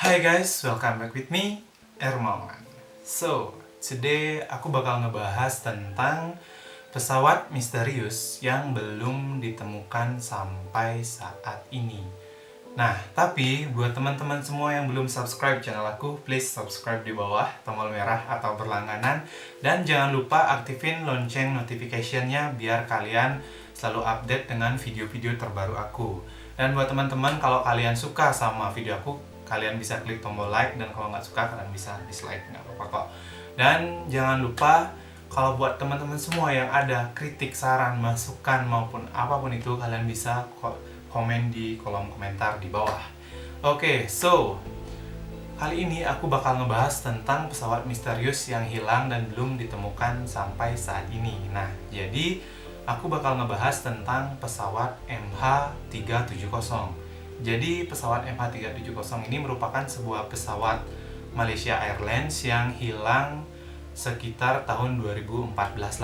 Hi guys, welcome back with me, Ermawan. So, today aku bakal ngebahas tentang pesawat misterius yang belum ditemukan sampai saat ini. Nah, tapi buat teman-teman semua yang belum subscribe channel aku, please subscribe di bawah tombol merah atau berlangganan. Dan jangan lupa aktifin lonceng notification-nya biar kalian selalu update dengan video-video terbaru aku. Dan buat teman-teman, kalau kalian suka sama video aku, kalian bisa klik tombol like, dan kalau nggak suka kalian bisa dislike, nggak apa-apa kok. Dan jangan lupa, kalau buat teman-teman semua yang ada kritik, saran, masukan maupun apapun itu, kalian bisa komen di kolom komentar di bawah. Oke, so kali ini aku bakal ngebahas tentang pesawat misterius yang hilang dan belum ditemukan sampai saat ini. Nah, jadi aku bakal ngebahas tentang pesawat MH370. Jadi pesawat MH370 ini merupakan sebuah pesawat Malaysia Airlines yang hilang sekitar tahun 2014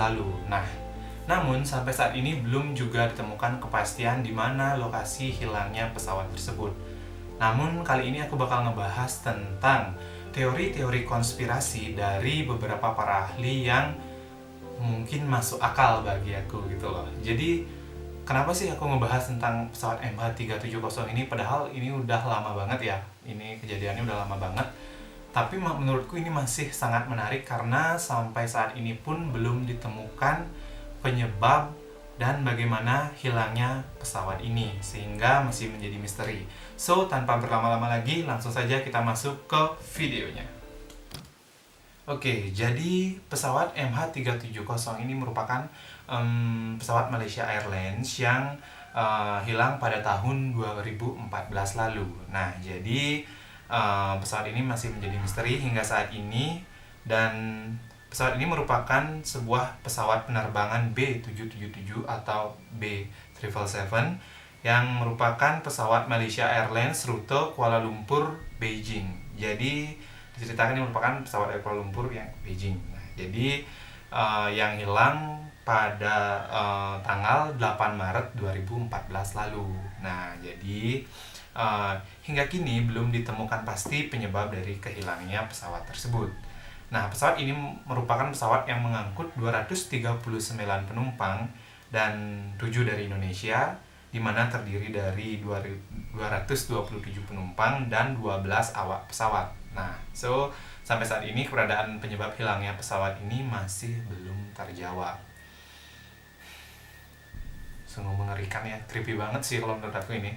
lalu. Nah, namun sampai saat ini belum juga ditemukan kepastian di mana lokasi hilangnya pesawat tersebut. Namun kali ini aku bakal ngebahas tentang teori-teori konspirasi dari beberapa para ahli yang mungkin masuk akal bagi aku gitu loh. Jadi kenapa sih aku ngebahas tentang pesawat MH370 ini, padahal ini udah lama banget ya. Ini kejadiannya udah lama banget. Tapi menurutku ini masih sangat menarik karena sampai saat ini pun belum ditemukan penyebab dan bagaimana hilangnya pesawat ini, sehingga masih menjadi misteri. So, tanpa berlama-lama lagi, langsung saja kita masuk ke videonya. Oke, jadi pesawat MH370 ini merupakan pesawat Malaysia Airlines yang hilang pada tahun 2014 lalu. Nah, jadi pesawat ini masih menjadi misteri hingga saat ini, dan pesawat ini merupakan sebuah pesawat penerbangan B777 atau B777 yang merupakan pesawat Malaysia Airlines rute Kuala Lumpur Beijing. Jadi diceritakan ini merupakan pesawat dari Kuala Lumpur yang Beijing. Nah, jadi yang hilang pada tanggal 8 Maret 2014 lalu. Nah, jadi hingga kini belum ditemukan pasti penyebab dari kehilangnya pesawat tersebut. Nah, pesawat ini merupakan pesawat yang mengangkut 239 penumpang dan 7 dari Indonesia, di mana terdiri dari 227 penumpang dan 12 awak pesawat. Nah, so sampai saat ini keberadaan penyebab hilangnya pesawat ini masih belum terjawab. Sungguh mengerikan ya, creepy banget sih kalau menurut aku ini.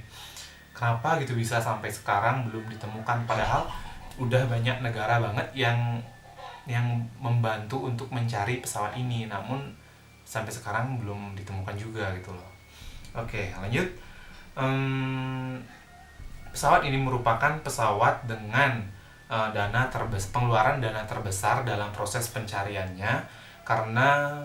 Kenapa gitu bisa sampai sekarang belum ditemukan, padahal udah banyak negara banget yang membantu untuk mencari pesawat ini, namun sampai sekarang belum ditemukan juga gitu loh. Oke, lanjut. Pesawat ini merupakan pesawat dengan pengeluaran dana terbesar dalam proses pencariannya, karena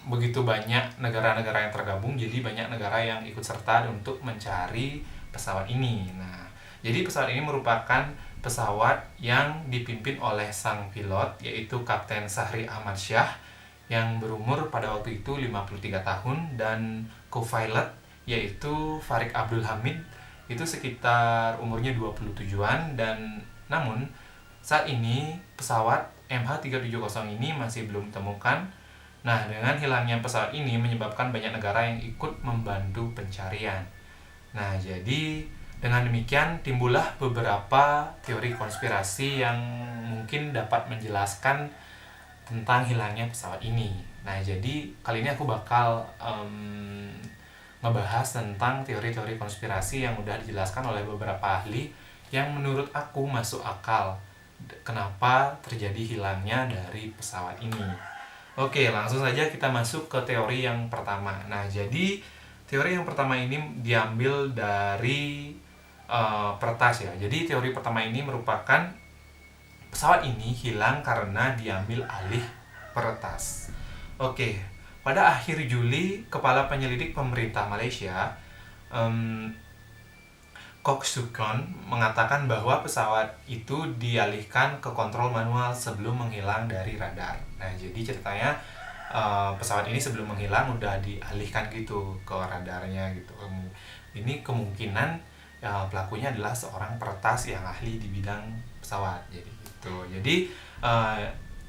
begitu banyak negara-negara yang tergabung, jadi banyak negara yang ikut serta untuk mencari pesawat ini. Nah, jadi pesawat ini merupakan pesawat yang dipimpin oleh sang pilot, yaitu Kapten Sahri Ahmad Syah, yang berumur pada waktu itu 53 tahun, dan co-pilot yaitu Farik Abdul Hamid, itu sekitar umurnya 27-an. Dan namun saat ini pesawat MH370 ini masih belum ditemukan. Nah, dengan hilangnya pesawat ini menyebabkan banyak negara yang ikut membantu pencarian. Nah, jadi dengan demikian timbullah beberapa teori konspirasi yang mungkin dapat menjelaskan tentang hilangnya pesawat ini. Nah, jadi kali ini aku bakal ngebahas tentang teori-teori konspirasi yang udah dijelaskan oleh beberapa ahli yang menurut aku masuk akal kenapa terjadi hilangnya dari pesawat ini. Oke, langsung saja kita masuk ke teori yang pertama. Nah, jadi teori yang pertama ini diambil dari Pertas ya. Jadi teori pertama ini merupakan pesawat ini hilang karena diambil alih peretas. Oke, pada akhir Juli, Kepala Penyelidik Pemerintah Malaysia, Kok Sukon, mengatakan bahwa pesawat itu dialihkan ke kontrol manual sebelum menghilang dari radar. Nah, jadi ceritanya pesawat ini sebelum menghilang udah dialihkan gitu ke radarnya gitu. Ini kemungkinan pelakunya adalah seorang peretas yang ahli di bidang pesawat. Jadi gitu. Jadi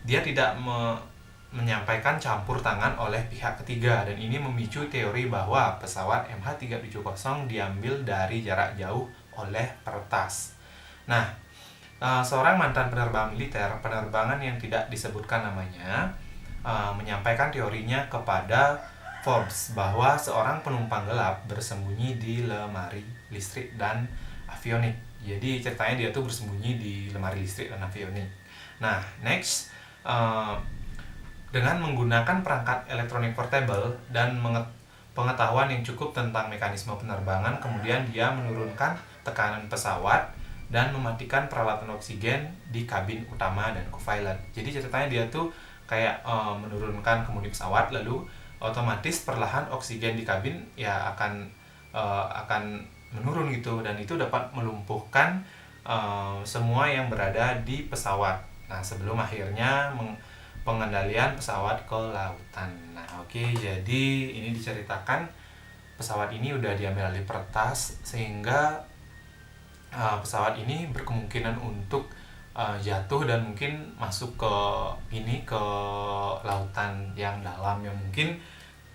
dia tidak menyampaikan campur tangan oleh pihak ketiga, dan ini memicu teori bahwa pesawat MH370 diambil dari jarak jauh oleh peretas. Nah, seorang mantan penerbang militer penerbangan yang tidak disebutkan namanya menyampaikan teorinya kepada Forbes bahwa seorang penumpang gelap bersembunyi di lemari listrik dan avionik. Jadi ceritanya dia tuh bersembunyi di lemari listrik dan avionik. Nah, next, dengan menggunakan perangkat elektronik portable dan pengetahuan yang cukup tentang mekanisme penerbangan, kemudian dia menurunkan tekanan pesawat dan mematikan peralatan oksigen di kabin utama dan co-pilot. Jadi ceritanya dia tuh kayak menurunkan kemudi pesawat, lalu otomatis perlahan oksigen di kabin ya akan menurun gitu, dan itu dapat melumpuhkan semua yang berada di pesawat. Nah, sebelum akhirnya pengendalian pesawat ke lautan. Nah, oke, jadi ini diceritakan pesawat ini udah diambil alih peretas, sehingga pesawat ini berkemungkinan untuk jatuh dan mungkin masuk ke lautan yang dalam yang mungkin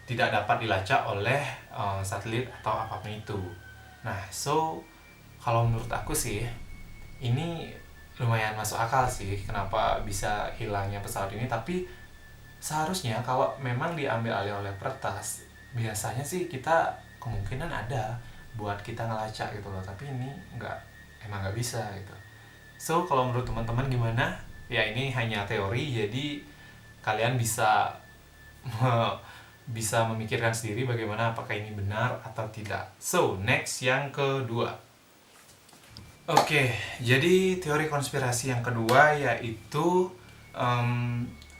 tidak dapat dilacak oleh satelit atau apapun itu. Nah, so kalau menurut aku sih ini lumayan masuk akal sih kenapa bisa hilangnya pesawat ini, tapi seharusnya kalau memang diambil alih oleh peretas, biasanya sih kita kemungkinan ada buat kita ngelacak gitu loh, tapi ini emang nggak bisa gitu. So kalau menurut teman-teman gimana? Ya ini hanya teori, jadi kalian bisa bisa memikirkan sendiri bagaimana apakah ini benar atau tidak. So next, yang kedua. Oke, jadi teori konspirasi yang kedua yaitu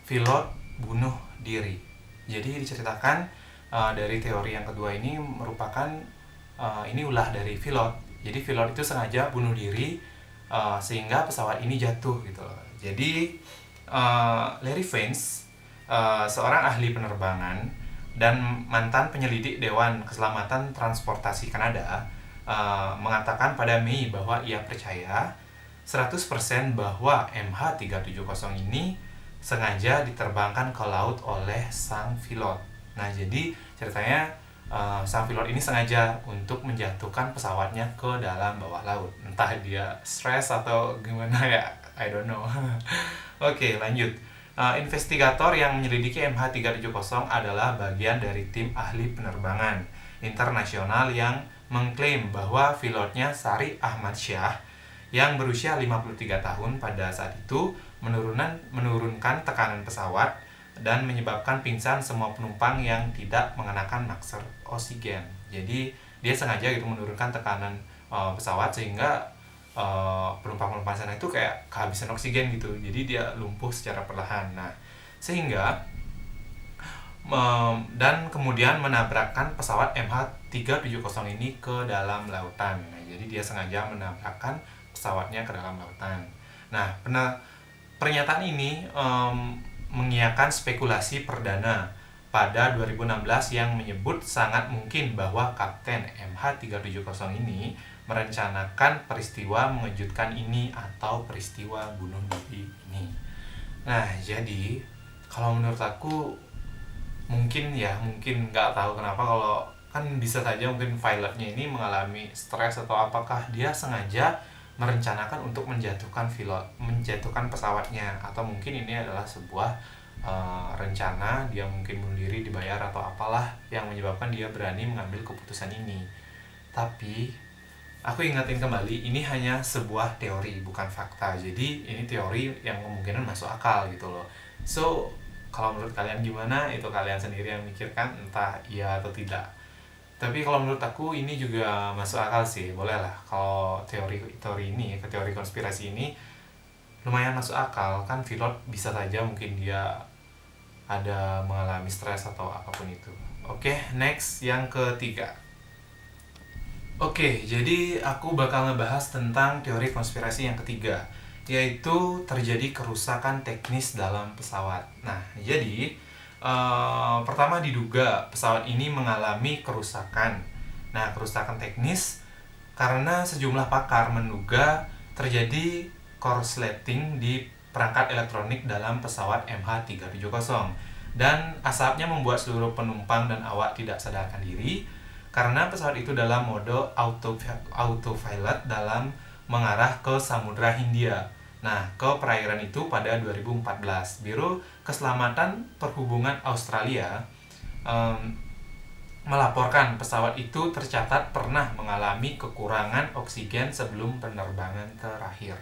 pilot bunuh diri. Jadi diceritakan dari teori yang kedua ini merupakan ini ulah dari pilot. Jadi pilot itu sengaja bunuh diri sehingga pesawat ini jatuh gitu. Jadi Larry Vance, seorang ahli penerbangan dan mantan penyelidik Dewan Keselamatan Transportasi Kanada, mengatakan pada Mei bahwa ia percaya 100% bahwa MH370 ini sengaja diterbangkan ke laut oleh sang pilot. Nah, jadi ceritanya sang pilot ini sengaja untuk menjatuhkan pesawatnya ke dalam bawah laut. Entah dia stres atau gimana ya, I don't know. Oke, lanjut. Investigator yang menyelidiki MH370 adalah bagian dari tim ahli penerbangan internasional yang mengklaim bahwa pilotnya Sari Ahmad Syah yang berusia 53 tahun pada saat itu menurunkan tekanan pesawat dan menyebabkan pingsan semua penumpang yang tidak mengenakan masker oksigen. Jadi dia sengaja gitu menurunkan tekanan pesawat sehingga penumpang-penumpang sana itu kayak kehabisan oksigen gitu. Jadi dia lumpuh secara perlahan. Nah, sehingga dan kemudian menabrakkan pesawat MH370 ini ke dalam lautan. Nah, jadi dia sengaja menabrakkan pesawatnya ke dalam lautan. Nah, pernyataan ini mengiakan spekulasi perdana pada 2016 yang menyebut sangat mungkin bahwa Kapten MH370 ini merencanakan peristiwa mengejutkan ini atau peristiwa bunuh diri ini. Nah, jadi kalau menurut aku mungkin nggak tahu kenapa, kalau kan bisa saja mungkin pilotnya ini mengalami stres atau apakah dia sengaja merencanakan untuk menjatuhkan pesawatnya, atau mungkin ini adalah sebuah rencana dia mungkin bunuh diri dibayar atau apalah yang menyebabkan dia berani mengambil keputusan ini. Tapi aku ingatin kembali, ini hanya sebuah teori bukan fakta, jadi ini teori yang kemungkinan masuk akal gitu loh. So kalau menurut kalian gimana, itu kalian sendiri yang mikirkan entah iya atau tidak. Tapi kalau menurut aku ini juga masuk akal sih, boleh lah kalau teori ini, teori konspirasi ini lumayan masuk akal. Kan pilot bisa saja mungkin dia ada mengalami stres atau apapun itu. Oke, next, yang ketiga. Oke, jadi aku bakal ngebahas tentang teori konspirasi yang ketiga, yaitu terjadi kerusakan teknis dalam pesawat. Nah, jadi pertama diduga pesawat ini mengalami kerusakan. Nah, kerusakan teknis karena sejumlah pakar menduga terjadi korsleting di perangkat elektronik dalam pesawat MH370 dan asapnya membuat seluruh penumpang dan awak tidak sadarkan diri karena pesawat itu dalam mode autopilot dalam mengarah ke Samudra Hindia. Nah, ke perairan itu pada 2014. Biro Keselamatan Perhubungan Australia melaporkan pesawat itu tercatat pernah mengalami kekurangan oksigen sebelum penerbangan terakhir.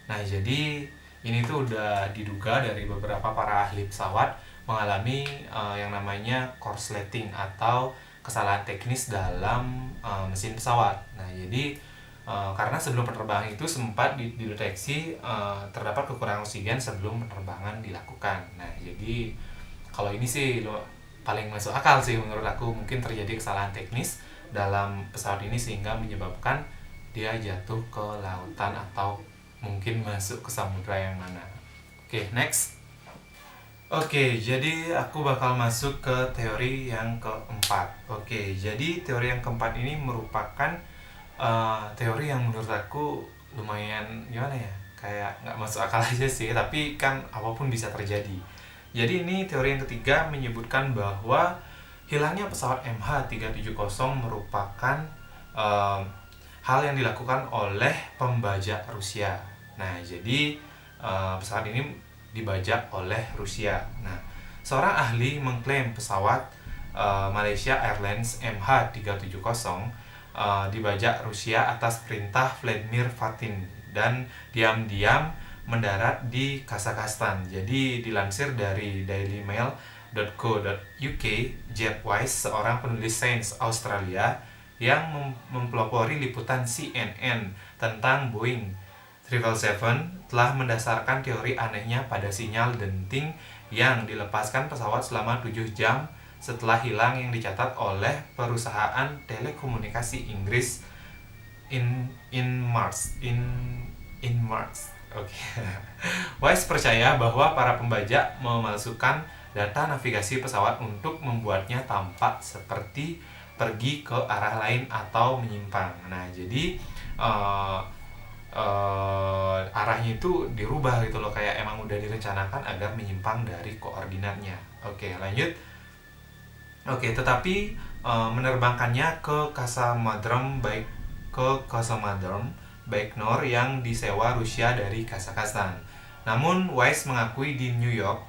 Nah, jadi ini tuh udah diduga dari beberapa para ahli pesawat mengalami yang namanya korsleting atau kesalahan teknis dalam mesin pesawat. Nah, jadi karena sebelum penerbangan itu sempat dideteksi terdapat kekurangan oksigen sebelum penerbangan dilakukan. Nah, jadi kalau ini sih paling masuk akal sih menurut aku, mungkin terjadi kesalahan teknis dalam pesawat ini sehingga menyebabkan dia jatuh ke lautan atau mungkin masuk ke samudra yang mana. Oke, next. Oke, jadi aku bakal masuk ke teori yang keempat. Oke, jadi teori yang keempat ini merupakan teori yang menurut aku lumayan gimana ya, kayak nggak masuk akal aja sih, tapi kan apapun bisa terjadi. Jadi ini teori yang ketiga menyebutkan bahwa hilangnya pesawat MH370 merupakan hal yang dilakukan oleh pembajak Rusia. Nah, jadi pesawat ini dibajak oleh Rusia. Nah, seorang ahli mengklaim pesawat Malaysia Airlines MH370 dibajak Rusia atas perintah Vladimir Putin dan diam-diam mendarat di Kazakhstan. Jadi dilansir dari dailymail.co.uk, Jeff Wise, seorang penulis sains Australia yang mempelopori liputan CNN tentang Boeing 777 telah mendasarkan teori anehnya pada sinyal denting yang dilepaskan pesawat selama 7 jam setelah hilang yang dicatat oleh perusahaan telekomunikasi Inggris in March. Oke. Wise percaya bahwa para pembajak memalsukan data navigasi pesawat untuk membuatnya tampak seperti pergi ke arah lain atau menyimpang. Nah, jadi arahnya itu dirubah gitu loh, kayak emang udah direncanakan agar menyimpang dari koordinatnya. Oke, lanjut. Oke, tetapi menerbangkannya ke Kasamadrom Baikonur yang disewa Rusia dari Kazakhstan. Namun Wise mengakui di New York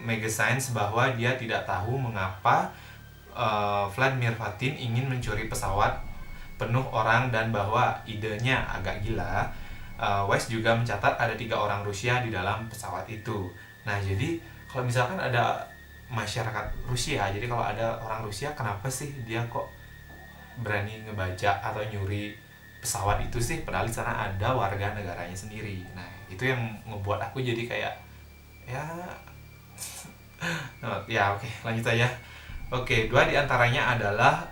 Magazine bahwa dia tidak tahu mengapa Vladimir Putin ingin mencuri pesawat penuh orang dan bahwa idenya agak gila. Wise juga mencatat ada 3 orang Rusia di dalam pesawat itu. Nah, jadi kalau misalkan ada masyarakat Rusia, jadi kalau ada orang Rusia, kenapa sih dia kok berani ngebajak atau nyuri pesawat itu sih, padahal di sana ada warga negaranya sendiri. Nah, itu yang ngebuat aku jadi kayak ya ya oke, lanjut aja. Oke, 2 diantaranya adalah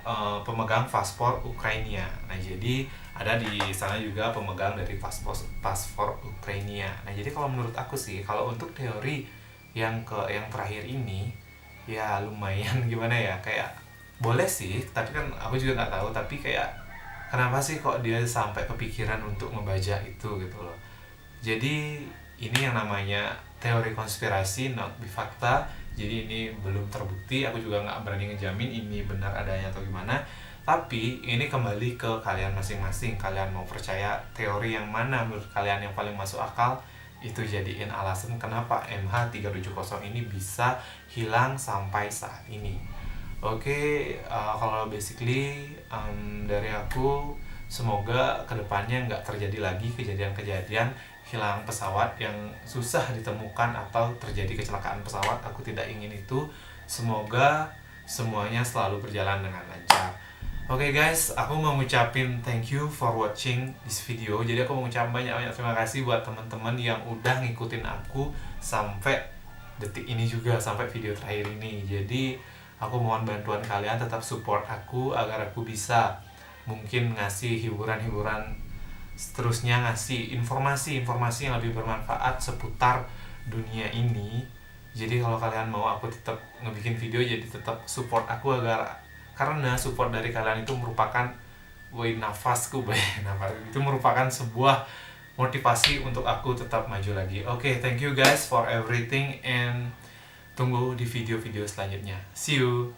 pemegang paspor Ukraina. Nah, jadi ada di sana juga pemegang dari paspor Ukraina. Nah, jadi kalau menurut aku sih, kalau untuk teori yang terakhir ini ya lumayan gimana ya, kayak boleh sih, tapi kan aku juga nggak tahu, tapi kayak kenapa sih kok dia sampai kepikiran untuk ngebajak itu gitu loh. Jadi ini yang namanya teori konspirasi, not fakta. Jadi ini belum terbukti, aku juga nggak berani ngejamin ini benar adanya atau gimana. Tapi ini kembali ke kalian masing-masing. Kalian mau percaya teori yang mana menurut kalian yang paling masuk akal, itu jadiin alasan kenapa MH370 ini bisa hilang sampai saat ini. Oke, kalau basically dari aku, semoga kedepannya nggak terjadi lagi kejadian-kejadian hilang pesawat yang susah ditemukan atau terjadi kecelakaan pesawat. Aku tidak ingin itu. Semoga semuanya selalu berjalan dengan lancar. Oke guys, aku mau ngucapin thank you for watching this video. Jadi aku mau ngucapin banyak-banyak terima kasih buat teman-teman yang udah ngikutin aku sampai detik ini juga, sampai video terakhir ini. Jadi aku mohon bantuan kalian, tetap support aku agar aku bisa mungkin ngasih hiburan-hiburan seterusnya, ngasih informasi-informasi yang lebih bermanfaat seputar dunia ini. Jadi kalau kalian mau aku tetap ngebikin video, jadi tetap support aku karena support dari kalian itu merupakan Woi, nafasku, boy. Nafas itu merupakan sebuah motivasi untuk aku tetap maju lagi. Oke, thank you guys for everything and tunggu di video-video selanjutnya. See you.